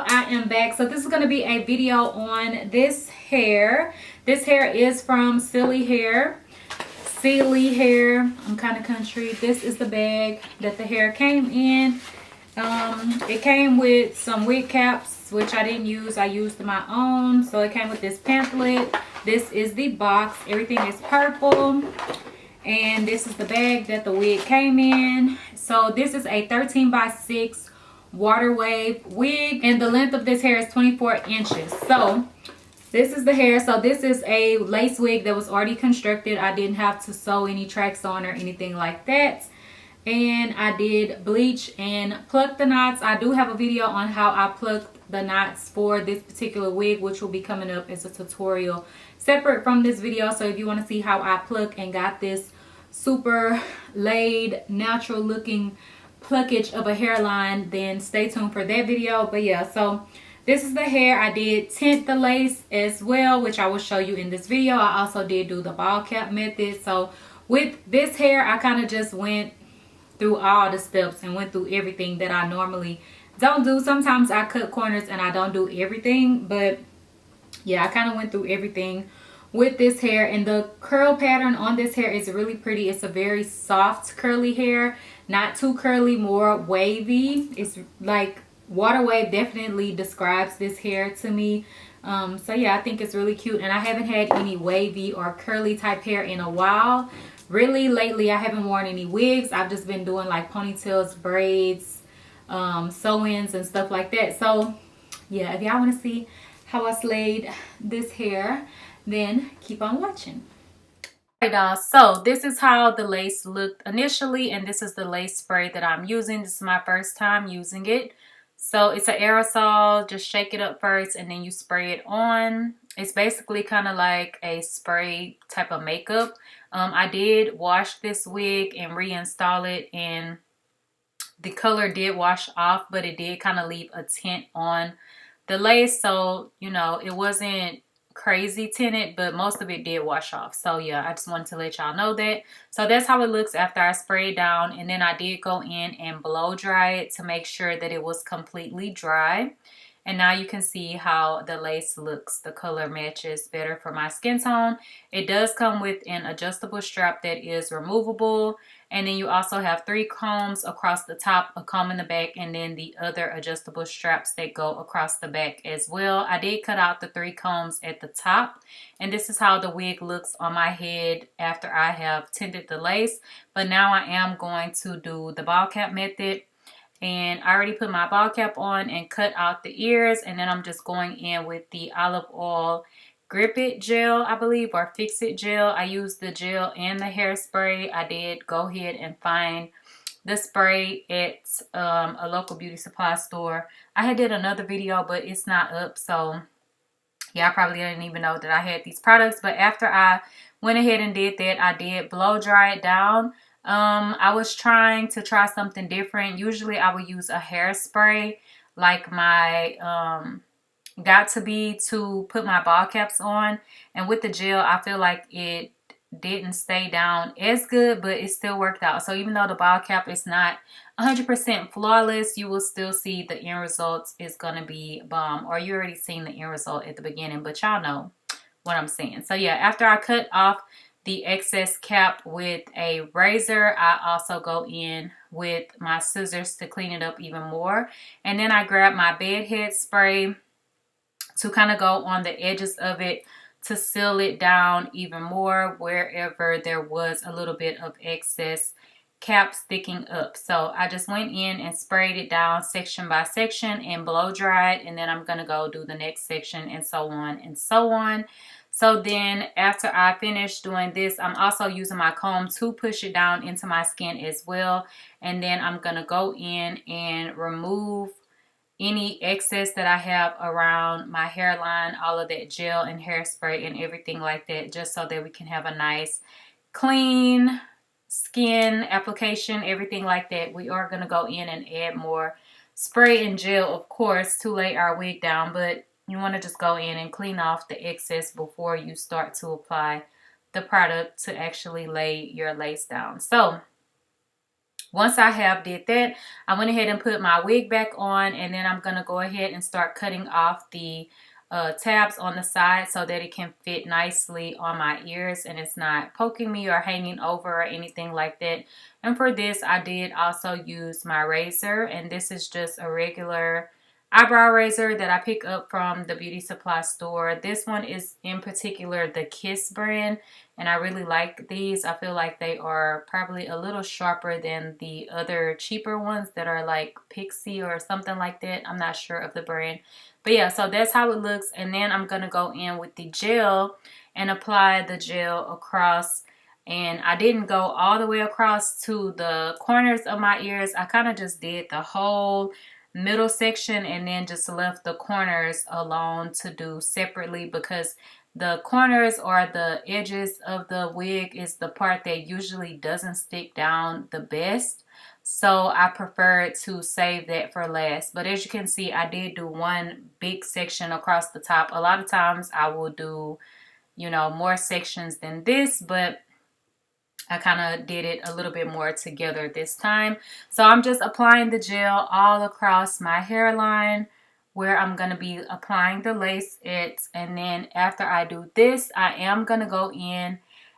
I am back. So this is going to be a video on this hair. This hair is from Celie hair. Celie hair. I'm kind of country. This is the bag that the hair came in. It came with some wig caps, which I didn't use. I used my own. So it came with this pamphlet. This is the box. Everything is purple. And this is the bag that the wig came in. So this is a 13x6 water wave wig, and the length of this hair is 24 inches. So this is the hair. So this is a lace wig that was already constructed. I didn't have to sew any tracks on or anything like that. And I did bleach and pluck the knots. I do have a video on how I plucked the knots for this particular wig, which will be coming up as a tutorial separate from this video. So if you want to see how I pluck and got this super laid, natural looking pluckage of a hairline, then stay tuned for that video. But yeah, so this is the hair. I did tint the lace as well, which I will show you in this video. I also did do the ball cap method. So with this hair, I kind of just went through all the steps and went through everything that I normally don't do. Sometimes I cut corners and I don't do everything, but yeah, I kind of went through everything with this hair. And the curl pattern on this hair is really pretty. It's a very soft curly hair, not too curly, more wavy. It's like water wave definitely describes this hair to me. So yeah, I think it's really cute, and I haven't had any wavy or curly type hair in a while. Really lately I haven't worn any wigs. I've just been doing like ponytails, braids, sew-ins and stuff like that. So yeah, if y'all want to see how I slayed this hair, then keep on watching. Alright y'all, so this is how the lace looked initially, and this is the lace spray that I'm using. This is my first time using it. So it's an aerosol. Just shake it up first and then you spray it on. It's basically kind of like a spray type of makeup. I did wash this wig and reinstall it, and the color did wash off, but it did kind of leave a tint on the lace. So, you know, it wasn't crazy tinted, but most of it did wash off. So yeah, I just wanted to let y'all know that. So that's how it looks after I spray it down, and then I did go in and blow dry it to make sure that it was completely dry. And now you can see how the lace looks. The color matches better for my skin tone. It does come with an adjustable strap that is removable. And then you also have 3 combs across the top, a comb in the back, and then the other adjustable straps that go across the back as well. I did cut out the 3 combs at the top. And this is how the wig looks on my head after I have tinted the lace. But now I am going to do the ball cap method. And I already put my ball cap on and cut out the ears, and then I'm just going in with the olive oil grip it gel, I believe, or fix it gel. I used the gel and the hairspray. I did go ahead and find the spray at a local beauty supply store. I had did another video, but it's not up, so yeah, I probably didn't even know that I had these products. But after I went ahead and did that, I did blow dry it down. I was trying to try something different. Usually I would use a hairspray like my Got To Be to put my ball caps on. And with the gel, I feel like it didn't stay down as good, but it still worked out. So even though the ball cap is not 100% flawless, you will still see the end result is going to be bomb. Or you already seen the end result at the beginning, but y'all know what I'm saying. So yeah, after I cut off the excess cap with a razor, I also go in with my scissors to clean it up even more. And then I grab my bed head spray to kind of go on the edges of it to seal it down even more wherever there was a little bit of excess cap sticking up. So I just went in and sprayed it down section by section and blow dried, and then I'm going to go do the next section and so on and so on. So then after I finish doing this, I'm also using my comb to push it down into my skin as well. And then I'm going to go in and remove any excess that I have around my hairline, all of that gel and hairspray and everything like that, just so that we can have a nice clean skin application, everything like that. We are going to go in and add more spray and gel, of course, to lay our wig down, but you want to just go in and clean off the excess before you start to apply the product to actually lay your lace down. So Once I have did that, I went ahead and put my wig back on, and then I'm going to go ahead and start cutting off the tabs on the side so that it can fit nicely on my ears and it's not poking me or hanging over or anything like that. And for this, I did also use my razor, and this is just a regular eyebrow razor that I pick up from the beauty supply store. This one is in particular the Kiss brand, and I really like these. I feel like they are probably a little sharper than the other cheaper ones that are like Pixie or something like that. I'm not sure of the brand. But yeah, so that's how it looks. And then I'm going to go in with the gel and apply the gel across. And I didn't go all the way across to the corners of my ears. I kind of just did the whole middle section and then just left the corners alone to do separately, because the corners or the edges of the wig is the part that usually doesn't stick down the best. So I prefer to save that for last. But as you can see, I did do one big section across the top. A lot of times I will do, you know, more sections than this, but I kind of did it a little bit more together this time. So I'm just applying the gel all across my hairline where I'm going to be applying the lace ends. And then after I do this, I am going to go in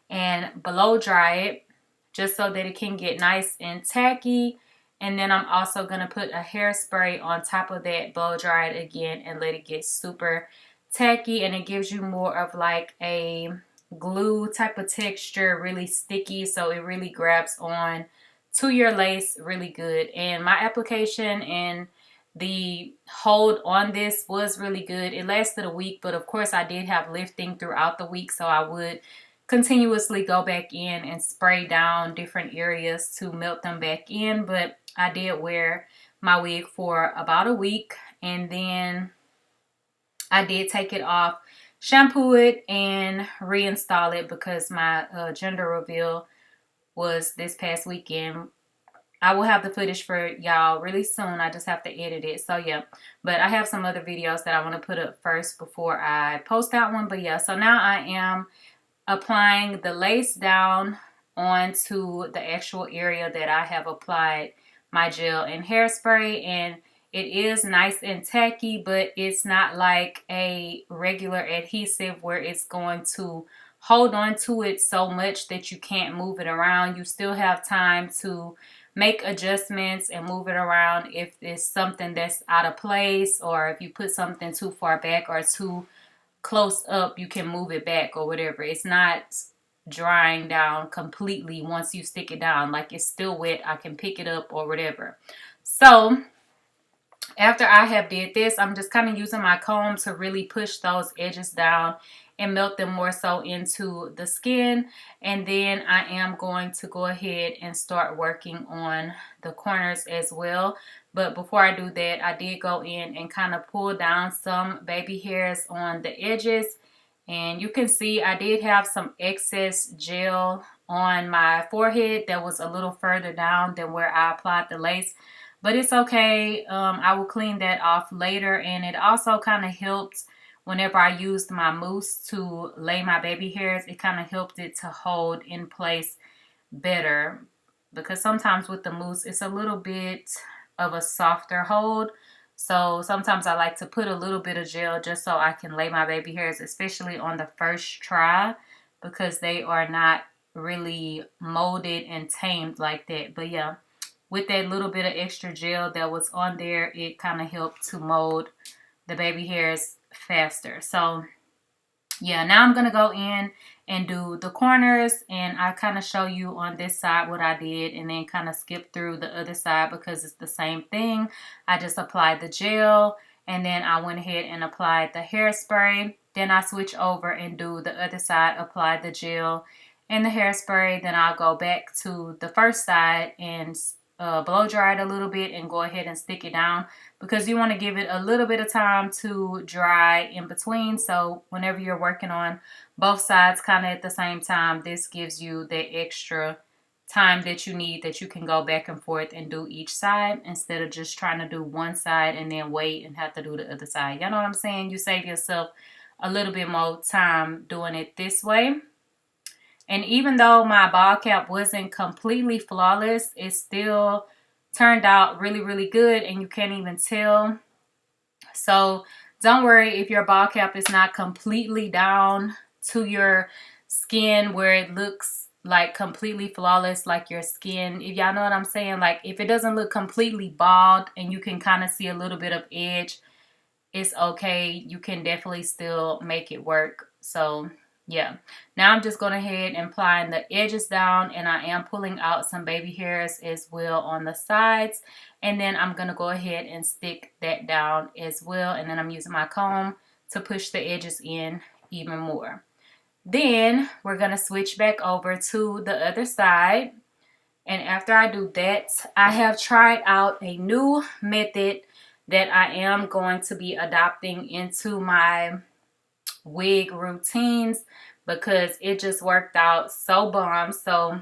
and blow dry it just so that it can get nice and tacky. And then I'm also going to put a hairspray on top of that, blow dry it again, and let it get super tacky. And it gives you more of like a glue type of texture, really sticky, so it really grabs on to your lace really good. And my application and the hold on this was really good. It lasted a week, but of course I did have lifting throughout the week, so I would continuously go back in and spray down different areas to melt them back in. But I did wear my wig for about a week, and then I did take it off, shampoo it, and reinstall it because my gender reveal was this past weekend. I will have the footage for y'all really soon. I just have to edit it. So yeah, but I have some other videos that I want to put up first before I post that one. But yeah, so now I am applying the lace down onto the actual area that I have applied my gel and hairspray, and it is nice and tacky, but it's not like a regular adhesive where it's going to hold on to it so much that you can't move it around. You still have time to make adjustments and move it around if it's something that's out of place, or if you put something too far back or too close up, you can move it back or whatever. It's not drying down completely once you stick it down. Like, it's still wet. I can pick it up or whatever. So after I have did this, I'm just kind of using my comb to really push those edges down and melt them more so into the skin. And then I am going to go ahead and start working on the corners as well. But before I do that, I did go in and kind of pull down some baby hairs on the edges. And you can see I did have some excess gel on my forehead that was a little further down than where I applied the lace. But it's okay. I will clean that off later. And it also kind of helped whenever I used my mousse to lay my baby hairs. It kind of helped it to hold in place better, because sometimes with the mousse, it's a little bit of a softer hold. So sometimes I like to put a little bit of gel just so I can lay my baby hairs, especially on the first try, because they are not really molded and tamed like that. But yeah, with that little bit of extra gel that was on there, it kind of helped to mold the baby hairs faster. So yeah, now I'm going to go in and do the corners, and I kind of show you on this side what I did and then kind of skip through the other side because it's the same thing. I just applied the gel, and then I went ahead and applied the hairspray. Then I switch over and do the other side, apply the gel and the hairspray. Then I'll go back to the first side and blow dry it a little bit and go ahead and stick it down, because you want to give it a little bit of time to dry in between. So whenever you're working on both sides kind of at the same time, this gives you the extra time that you need, that you can go back and forth and do each side instead of just trying to do one side and then wait and have to do the other side. You know what I'm saying? You save yourself a little bit more time doing it this way. And even though my ball cap wasn't completely flawless, it still turned out really, really good, and you can't even tell. So don't worry if your ball cap is not completely down to your skin where it looks like completely flawless, like your skin. If y'all know what I'm saying, like if it doesn't look completely bald and you can kind of see a little bit of edge, it's okay. You can definitely still make it work. So yeah, now I'm just going ahead and applying the edges down, and I am pulling out some baby hairs as well on the sides, and then I'm going to go ahead and stick that down as well, and then I'm using my comb to push the edges in even more. Then we're going to switch back over to the other side, and after I do that, I have tried out a new method that I am going to be adopting into my wig routines because it just worked out so bomb. So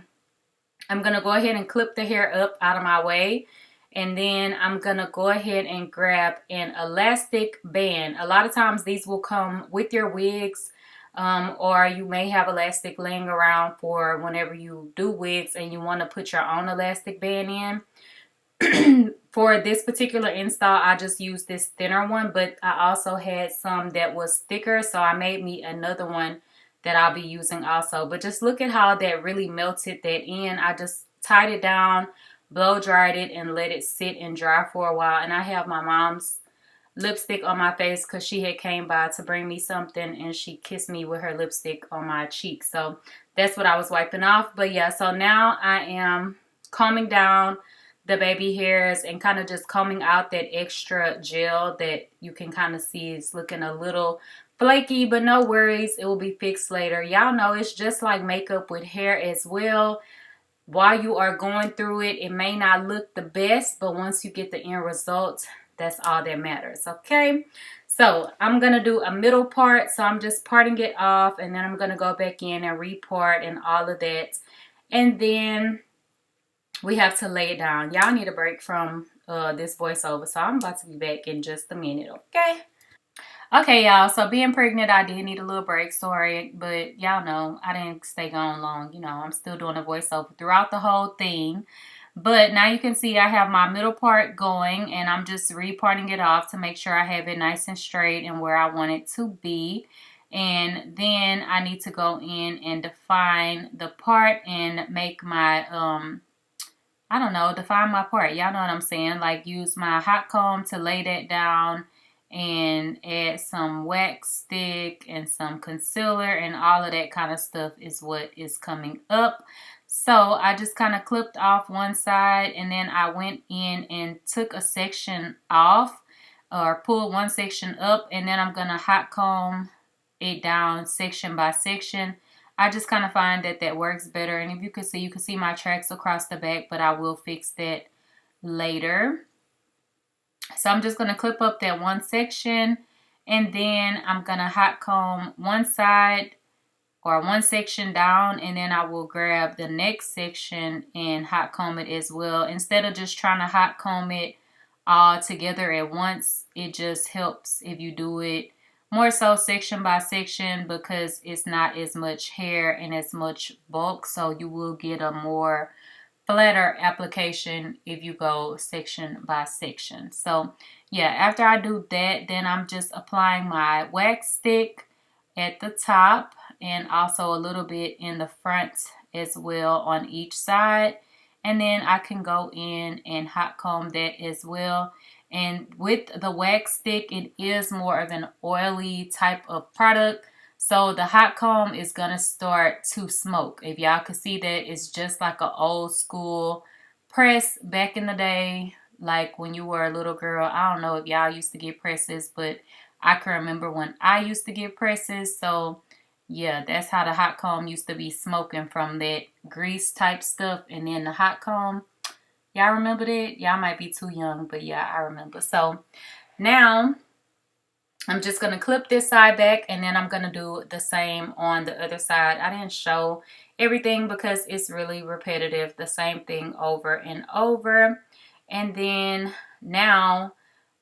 I'm going to go ahead and clip the hair up out of my way. And then I'm going to go ahead and grab an elastic band. A lot of times these will come with your wigs, or you may have elastic laying around for whenever you do wigs and you want to put your own elastic band in. For this particular install, I just used this thinner one, but I also had some that was thicker, so I made me another one that I'll be using also. But just look at how that really melted that in. I just tied it down, blow dried it, and let it sit and dry for a while. And I have my mom's lipstick on my face because she had came by to bring me something, and she kissed me with her lipstick on my cheek. So that's what I was wiping off. But yeah, so now I am combing down the baby hairs and kind of just combing out that extra gel that you can kind of see is looking a little flaky, but no worries, it will be fixed later. Y'all know it's just like makeup with hair as well. While you are going through it, it may not look the best, but once you get the end result, that's all that matters. Okay, so I'm gonna do a middle part, so I'm just parting it off, and then I'm gonna go back in and repart and all of that, and then we have to lay it down. Y'all need a break from this voiceover, so I'm about to be back in just a minute. Okay, y'all, so being pregnant, I did need a little break. Sorry, but y'all know I didn't stay gone long. You know, I'm still doing a voiceover throughout the whole thing. But now you can see I have my middle part going, and I'm just reparting it off to make sure I have it nice and straight and where I want it to be. And then I need to go in and define the part and make my I don't know, define my part. Y'all know what I'm saying. Like use my hot comb to lay that down and add some wax stick and some concealer and all of that kind of stuff is what is coming up. So I just kind of clipped off one side, and then I went in and took a section off or pulled one section up, and then I'm going to hot comb it down section by section. I just kind of find that that works better. And if you can see my tracks across the back, but I will fix that later. So I'm just going to clip up that one section, and then I'm going to hot comb one side or one section down, and then I will grab the next section and hot comb it as well. Instead of just trying to hot comb it all together at once, it just helps if you do it more so section by section because it's not as much hair and as much bulk, so you will get a more flatter application if you go section by section. So yeah, after I do that, then I'm just applying my wax stick at the top and also a little bit in the front as well on each side, and then I can go in and hot comb that as well. And with the wax stick, it is more of an oily type of product, so the hot comb is gonna start to smoke. If y'all could see that, it's just like an old school press back in the day, like when you were a little girl. I don't know if y'all used to get presses, but I can remember when I used to get presses. So yeah, that's how the hot comb used to be smoking, from that grease type stuff. And then the hot comb, y'all remember that? Y'all might be too young, but yeah, I remember. So now I'm just going to clip this side back, and then I'm going to do the same on the other side. I didn't show everything because it's really repetitive, the same thing over and over. And then now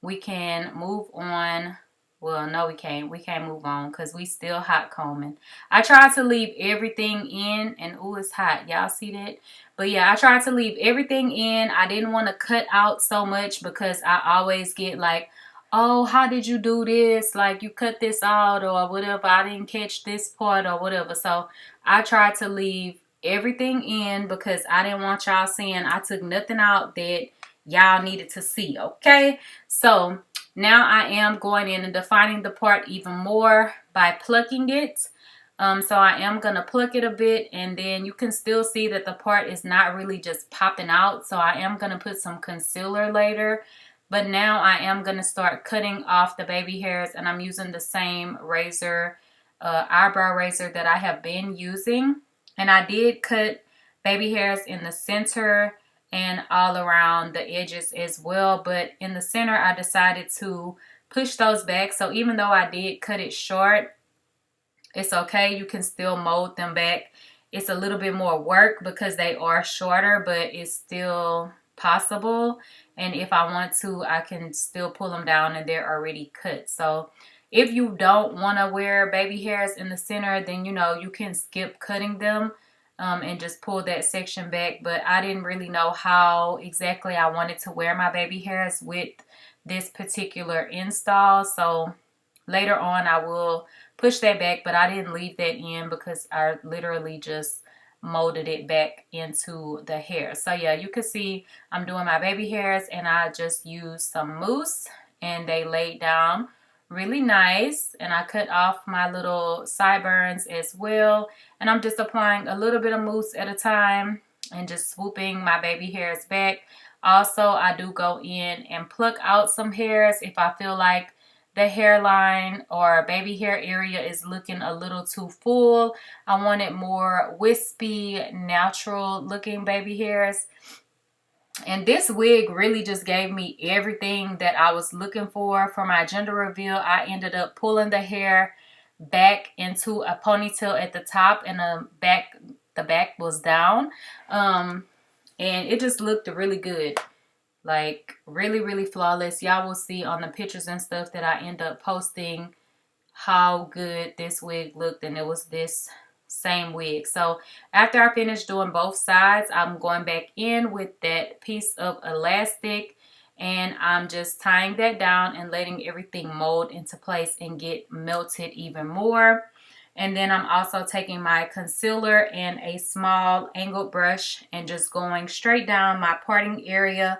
we can move on Well, no, we can't. We can't move on because we still hot combing. I tried to leave everything in, and ooh, it's hot. Y'all see that? But yeah, I tried to leave everything in. I didn't want to cut out so much because I always get like, oh, how did you do this? Like, you cut this out or whatever. I didn't catch this part or whatever. So I tried to leave everything in because I didn't want y'all seeing I took nothing out that y'all needed to see, okay? So now I am going in and defining the part even more by plucking it. So I am going to pluck it a bit, and then you can still see that the part is not really just popping out. So I am going to put some concealer later. But now I am going to start cutting off the baby hairs, and I'm using the same razor, eyebrow razor that I have been using. And I did cut baby hairs in the center and all around the edges as well. But in the center, I decided to push those back. So even though I did cut it short, it's okay. You can still mold them back. It's a little bit more work because they are shorter, but it's still possible. And if I want to, I can still pull them down and they're already cut. So if you don't want to wear baby hairs in the center, then, you know, you can skip cutting them and just pull that section back. But I didn't really know how exactly I wanted to wear my baby hairs with this particular install. So later on, I will push that back, but I didn't leave that in because I literally just molded it back into the hair. So yeah, you can see I'm doing my baby hairs, and I just used some mousse and they laid down really nice. And I cut off my little sideburns as well, and I'm just applying a little bit of mousse at a time and just swooping my baby hairs back. Also, I do go in and pluck out some hairs if I feel like the hairline or baby hair area is looking a little too full. I wanted more wispy, natural looking baby hairs. And this wig really just gave me everything that I was looking for my gender reveal. I ended up pulling the hair back into a ponytail at the top, and the back was down. And it just looked really good. Like really, really flawless. Y'all will see on the pictures and stuff that I end up posting how good this wig looked, and it was this same wig. So after I finish doing both sides, I'm going back in with that piece of elastic, and I'm just tying that down and letting everything mold into place and get melted even more. And then I'm also taking my concealer and a small angled brush and just going straight down my parting area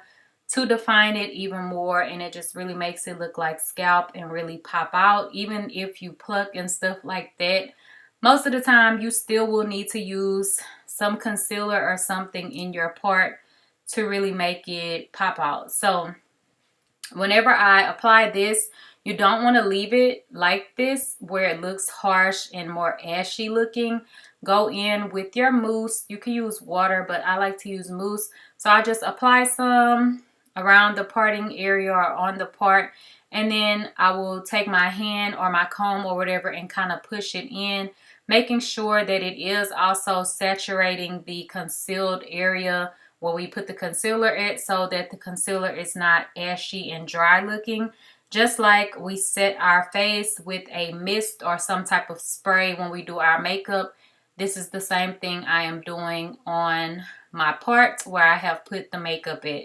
to define it even more, and it just really makes it look like scalp and really pop out. Even if you pluck and stuff like that, most of the time you still will need to use some concealer or something in your part to really make it pop out. So whenever I apply this, you don't want to leave it like this where it looks harsh and more ashy looking. Go in with your mousse. You can use water, but I like to use mousse. So I just apply some around the parting area or on the part, and then I will take my hand or my comb or whatever and kind of push it in, making sure that it is also saturating the concealed area where we put the concealer at, so that the concealer is not ashy and dry looking. Just like we set our face with a mist or some type of spray when we do our makeup, this is the same thing I am doing on my parts where I have put the makeup at.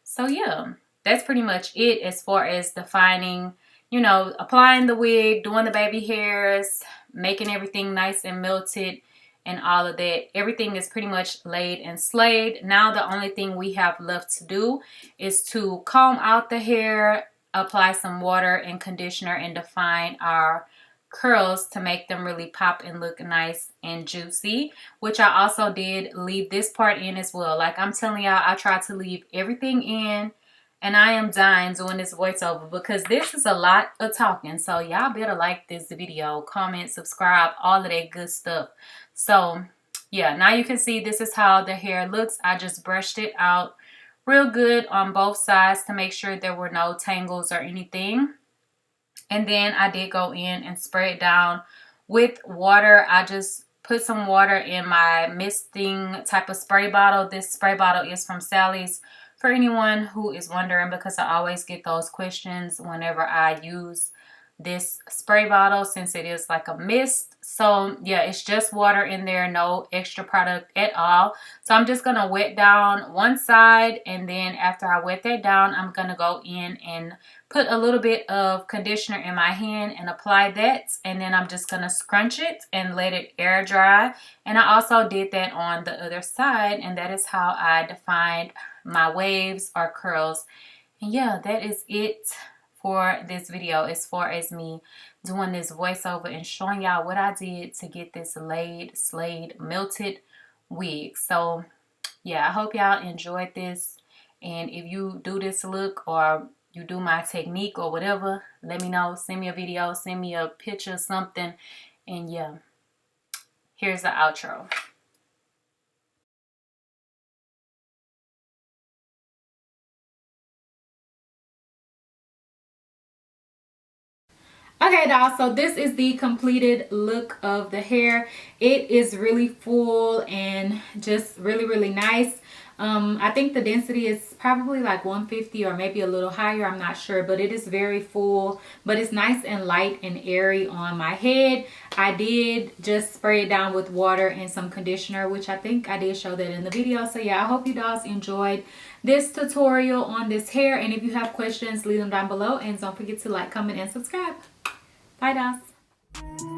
So yeah, that's pretty much it as far as defining, you know, applying the wig, doing the baby hairs, making everything nice and melted and all of that. Everything is pretty much laid and slayed. Now the only thing we have left to do is to comb out the hair, apply some water and conditioner, and define our curls to make them really pop and look nice and juicy, which I also did leave this part in as well. Like I'm telling y'all, I tried to leave everything in, and I am dying doing this voiceover because this is a lot of talking. So y'all better like this video, comment, subscribe, all of that good stuff. So yeah, now you can see this is how the hair looks. I just brushed it out real good on both sides to make sure there were no tangles or anything. And then I did go in and spray it down with water. I just put some water in my misting type of spray bottle. This spray bottle is from Celie's, for anyone who is wondering, because I always get those questions whenever I use this spray bottle since it is like a mist. So yeah, it's just water in there, no extra product at all. So I'm just gonna wet down one side, and then after I wet that down, I'm gonna go in and put a little bit of conditioner in my hand and apply that, and then I'm just gonna scrunch it and let it air dry. And I also did that on the other side, and that is how I defined my waves or curls. And yeah, that is it for this video as far as me doing this voiceover and showing y'all what I did to get this slayed melted wig. So yeah, I hope y'all enjoyed this, and if you do this look or you do my technique or whatever, let me know. Send me a video, send me a picture, something. And yeah, here's the outro. Okay, y'all, so this is the completed look of the hair. It is really full and just really nice. I think the density is probably like 150 or maybe a little higher, I'm not sure, but it is very full, but it's nice and light and airy on my head. I did just spray it down with water and some conditioner, which I think I did show that in the video. So yeah, I hope you guys enjoyed this tutorial on this hair, and if you have questions, leave them down below, and don't forget to like, comment, and subscribe. Bye, guys.